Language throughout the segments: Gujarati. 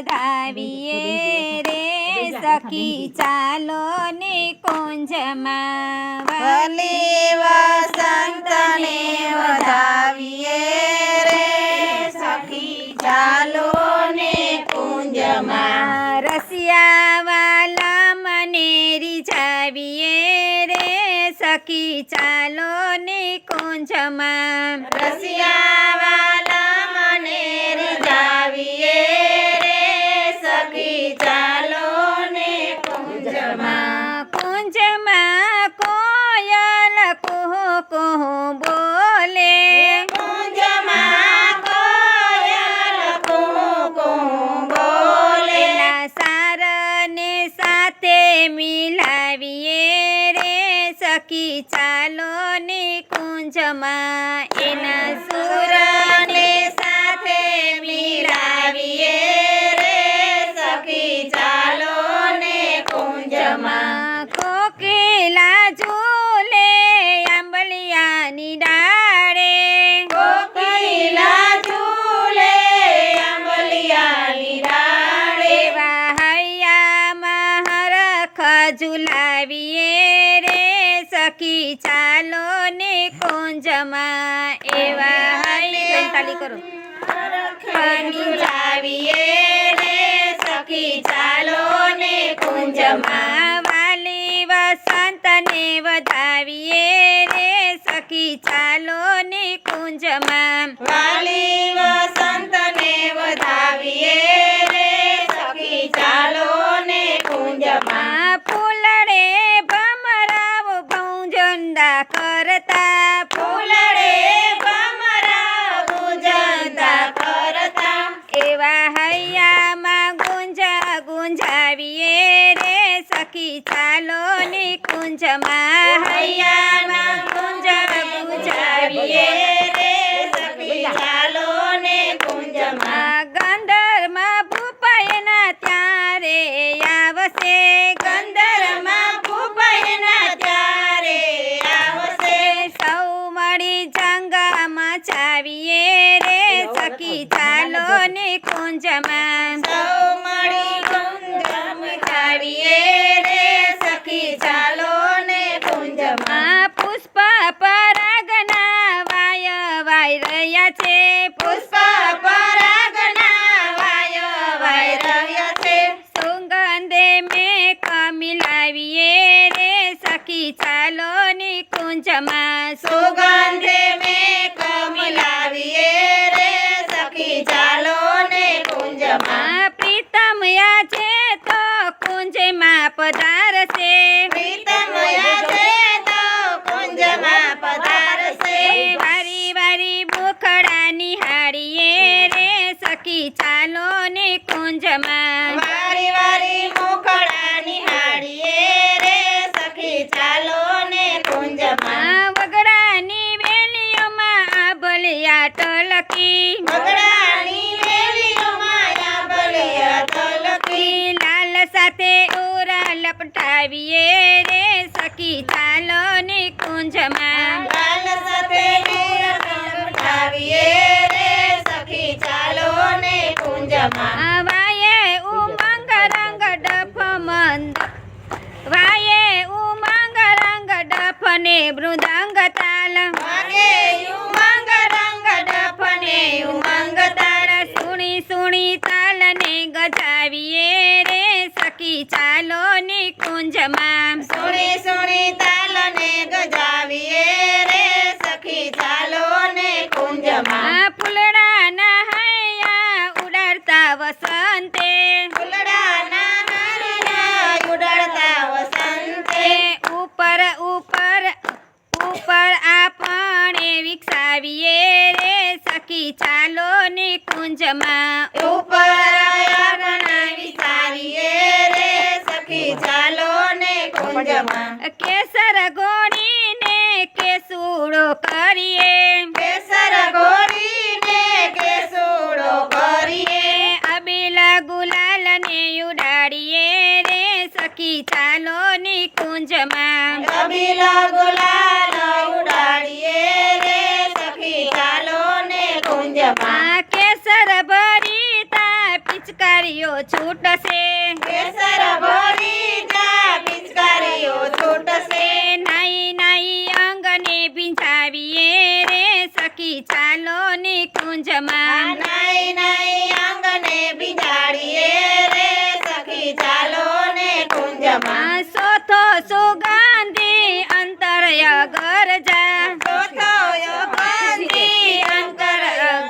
વધાવીએ રે સખી ચાલો ને કુંજમાં વલી વસંતને વધાવીએ રે સખી ચાલો ને કુંજમાં રસિયા વાલા મને રીઝાવીએ રે સખી ચાલો ને કુંજમાં રસિયા વાલા મને રીઝાવીએ રે સખી ચાલો ને કુંજમાં કુંજમાં કોયલ કુહુ કુહુ બોલે કુંજમાં કોયલ કુહુ કુહુ બોલે એના સારને સાથે મિલાવીએ રે સખી ચાલો ને કુંજમાં એના સુરને સાથે મિલાવીએ રે સખી ચાલો ને કુંજમાં કોકિલા ઝૂલે આંબલિયાની ડાળે કોકિલા ઝૂલે આંબલિયાની ડાળે એવા હૈયામાં હરખ ઝુલાવીએ રે સખી ચાલો ને કુંજમાં એવા હૈયા તાલી કરો ઝુલાવીએ રે સખી ચાલો ને કુંજમાં વાલી વસંતને વધાવીએ રે સખી ચાલો ને કુંજમાં વાલી વસંતને વધાવીએ રે સખી ચાલો ને કુંજમાં ફૂલડે ભમરાવ ભૌંજંદા કરતા ફૂલડે ભમરા ગુંજતા કરતા એવા હૈયામાં ગુંજાવીએ રે સખી ચાલો ને કુંજમાં હૈયામાં ગુંજાવીએ રે સખી ચાલો ને કુંજમાં ગંધર્માં ભૂપાયના ત્યારે આવશે ગંધર્વમાં ભૂપાયના ત્યારે આવશે સૌ મળી જંગમાં ચાવીએ રે સખી ચાલો ને કુંજમાં સૌ મળી ગુંજમ ચાવીએ રે સખી ચાલો ને કુંજમાં પુષ્પ પરાગના વાય રહ્યા છે પુષ્પ પરાગના વાય રહ્યા છે સુગંધે મેં કમિલાવીએ રે સખી ચાલો ને કુંજમાં સુગંધે મેં કમિલાવીએ રે સખી ચાલો ને કુંજમાં પ્રીતમ છે તો કુંજમાં પધારશે પ્રીતમયા છે તો કુંજમાં પધારશે વારી વારી મુખડા નિહાળીએ રે સખી ચાલો ને કુંજમાં વારી વારી મુખડા નિહાળીએ રે સખી ચાલો ને કુંજમાં વગડાની વેલીઓમાં આભલિયા ટલકી બગડાની વેલીઓમાં આંબલિયા તલકી લાલ સાથે ઓરા લપટાવીએ રે સખી ચાલો ને કુંજમાં લાલ સાથે ઉઠાવીએ રે સખી ચાલો ને કુંજમાં વાયે ઉમંગ રંગ ડફ મંદ વાયે ઉમંગ રંગ ડફ ને મૃદંગ તાલ વાગે ઉમંગ રંગ ડફને ઉમંગ તાળ સુણી સુણી તાલને ગજાવીએ રે સખી ચાલો ને કુંજમાં સુણી સુણી તાલને ગજાવીએ રે સખી ચાલો ને કુંજમાં ફૂલડાના હૈયા ઉડાડતા વસંતે ફૂલડાના હારના ઉડાડતા વસંતે ઉપર ઉપર ઉપર આપણે વિકસાવીએ રે સખી ચાલો ને કુંજમાં ઉપર આપણા વિચારીએ રે સખી ચાલો ને કુંજમાં કેસર ગોળીને કેસુડો કરીએ કેસર ગોરીને કેસુડો કરીએ અબીલા ગુલાલને ઉડાડીએ રે સખી ચાલો ને કુંજમાં કબીલા ગુલાલ ઉડાડીએ રે સખી ચાલો ને કુંજમાં કેસર ભરીતા પિચકારીઓ છૂટશે કેસર ભરી જા પિચકારીઓ છૂટશે નાઈ નાઈ અંગને ભીંજાવીએ રે સખી ચાલો નિકુંજમાં નાઈ નાઈ આંગણે બિજાડીએ રે સખી ચાલો ને કુંજમાં સોથો સુગંધી અંતરય ગરજા ચોથોયો ગંધી અંતર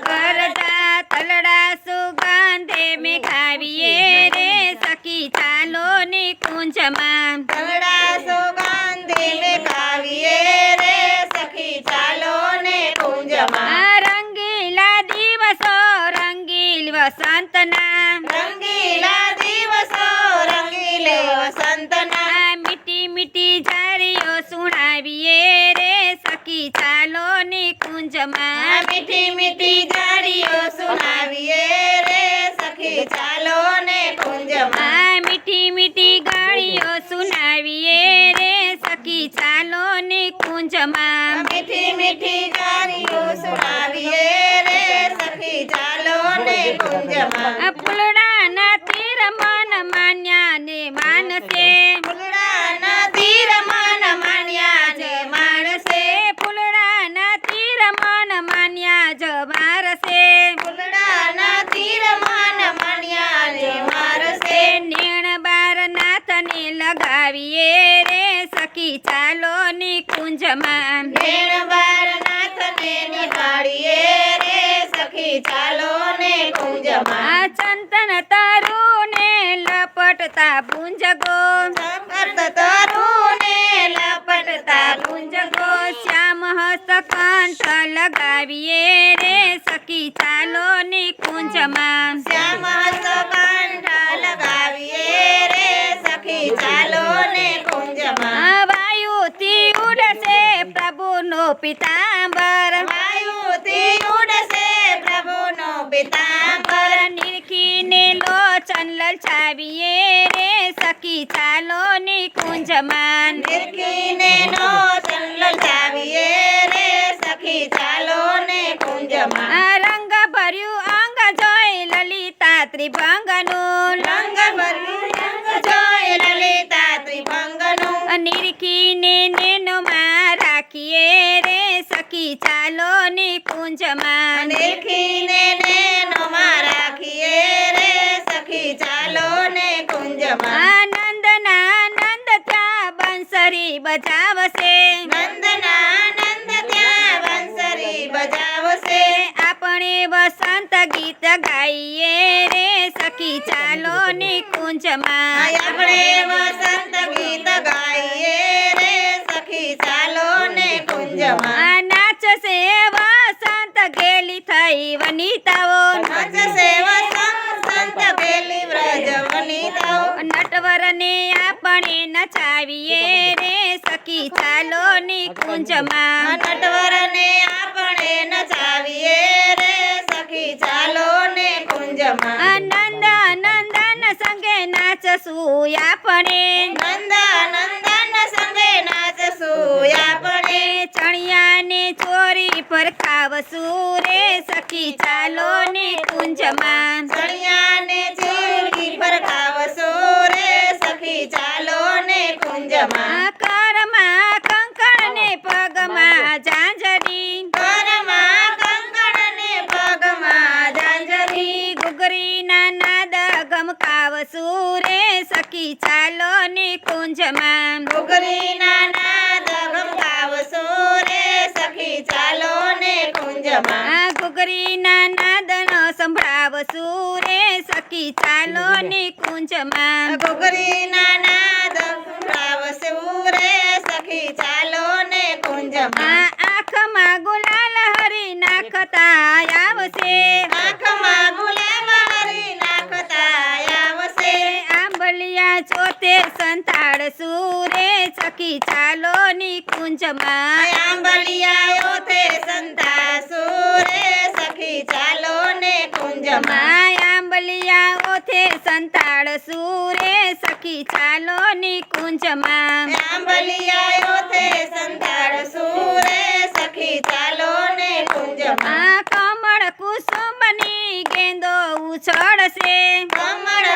ગરજા તલડા સુગંધે મેઘાવીએ રે સખી ચાલો નિકુંજમાં તલડા સુગંધી મેઘાવીએ રે સખી ચાલો ને કુંજમાં રંગીલા દિવસો રંગીલ વસંતના રંગીલા દિવસો રંગીલે વસંતના મીઠી મીઠી જારીઓ સુણાવીએ રે સખી ચાલો નિકુંજમાં મીઠી મીઠી જાડીઓ સુનાવીએ રે સખી ચાલો ને કુંજમાં મીઠી મીઠી ગાળીઓ સુનાવીએ રે સખી ચાલો નિકુંજમાં મીઠી મીઠી ગાડીઓ સુનાવીએ રે સખી ચાલો ને કુંજમાં ફૂલડાના તીર મન માન્યા ને માનસે ફૂલડાના તીર મન માન્યા ને માણસે ફૂલડાના તીર મન માન્યા જ મારસે ફૂલડાના તીર મન માન્યા ને મારસે નેણ બાર નાથને લગાવીએ રે સખી ચાલો નિકુંજમાં નેણ બાર નાથને નિહાળીએ રે સખી ચાલો ને કુંજમાં ચંતન તરુને લપટતા પૂંજગો લપટ તરુને લપટતા પૂંજગો શ્યામ હસ્તકંઠ લગાવીએ રે સખી ચાલો નિકુંજમાં શ્યામ હસ્તકંઠ લગાવીએ રે સખી ચાલો ને કુંજમાં વાયુથી ઉડશે પ્રભુનો પિતાંબર વાયુથી ઉડશે પ્રભુનો પિતાંબર નિરખીને લોચન લલચાવીએ રે સખી ચાલો નિકુંજમાં નિરખીને નો લલચાવીએ રે સખી ચાલો ને કુંજમાં રંગ ભર્યું અંગ જોઈ લલિતા ત્રિભંગનું રંગ ભર્યું રંગ જોઈ લલિતા ત્રિભંગનું નિરખીને નેનોમાં રાખીએ રે સખી ચાલો નિકુંજમાં નિરખીને નેનોમાં રાખીએ રે સખી ચાલો ને કુંજમાં આનંદના નંદ ત્યાં બંસરી બજાવશે નંદના નંદ ત્યાં બંસરી બજાવશે આપણે વસંત ગીત ગાઈએ રે સખી ચાલો નિકુંજમાં આપણે વસંત ગીત ગાઈએ રે સખી ચાલો ને કુંજમાં નાચશે વસંત ગેલી થઈ વનિતાઓ નાચશે વસંત પેલી વ્રજ વનિતાઓ નટવરને આપણે નચાવીએ રે સખી ચાલો નિકુંજમાં નટવરને આપણે નચાવીએ રે સખી ચાલો ને કુંજમાં નંદ નંદન સંગે નાચશું આપણે નંદ નંદન સંગે નાચશું આપણે ચણિયાને ચોરી પર ખાવશું રે સખી ચાલો નિકુંજમાં સળિયાને ચીરકી પર ખાવશો રે સખી ચાલો ને કુંજમાં કરમાં કંકણ ને પગમાં ઝાંઝરી કરમાં કંકણ ને પગમાં ઝાંઝરી ઘૂઘરીના નાદ ગમકાવશું રે સખી ચાલો નિકુંજમાં ઘૂઘરીના નાદ ગમકાવશો રે સખી ચાલો ને કુંજમાં ઘૂઘરીના નાદનો સંભળાવશું રે સખી ચાલો નિકુંજમાં ઘૂઘરીના નાદ સંભળાવશો રે સખી ચાલો ને કુંજમાં આંખમાં ગુલાલ હરી નાખતા આવશે આંખમાં ગુલાબ હરી નાખતા આવશે આંબલિયા ચોતે સંતાડશું રે સખી ચાલો નિકુંજમાં આંબલિયાઓ તે સંતાસુ રે સખી ચાલો ને કુંજમાં આંબલિયા ઓથે સંતાડશું રે સખી ચાલો નિકુંજમાં આંબલિયાઓ તે સંતાડસુ રે સખી ચાલો ને કુંજમાં કમળ કુસુમની ગેંદો ઉછળશે કમળ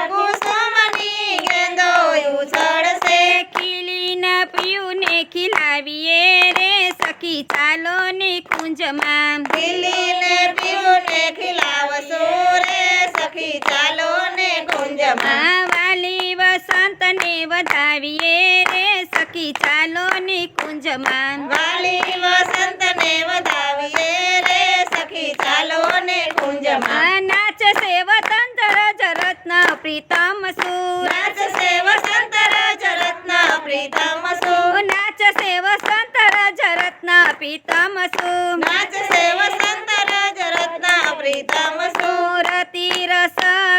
કુંજમાં ખીલીને પીવુંને ખીલાવશું રે સખી ચાલો ને કુંજમાં વાલી વસંતને વધાવીએ રે સખી ચાલો ને કુંજમાં વાલી વસંતને વધાવીએ રે સખી ચાલો ને કુંજમાં નાચશે વતંતર જરત્ન પ્રીતમ સુર નાચશે વસંત રજરત્ન પ્રીતમ સુર નાચશે વસંતર જરત્ન પ્રીતમ સુર નાચશે વસંત રજરત્ન પ્રીતમ સુર રતી રસ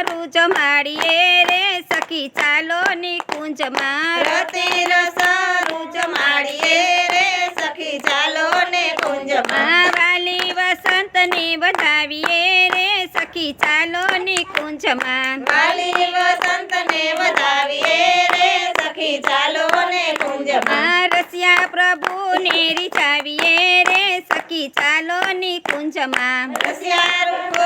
રૂજ માડીએ રે સખી ચાલો ની કુંજમાં રતિ રસ રૂજ માડીએ રે સખી ચાલો ને કુંજમાં વાલી વસંતને વધાવીએ રે સખી ચાલો ની કુંજમાં વાલી વસંતને વધાવીએ રે સખી ચાલો ને કુંજમાં રસિયા પ્રભુને રીઝાવીએ રે સખી ચાલો ની કુંજમાં રસિયા રૂપો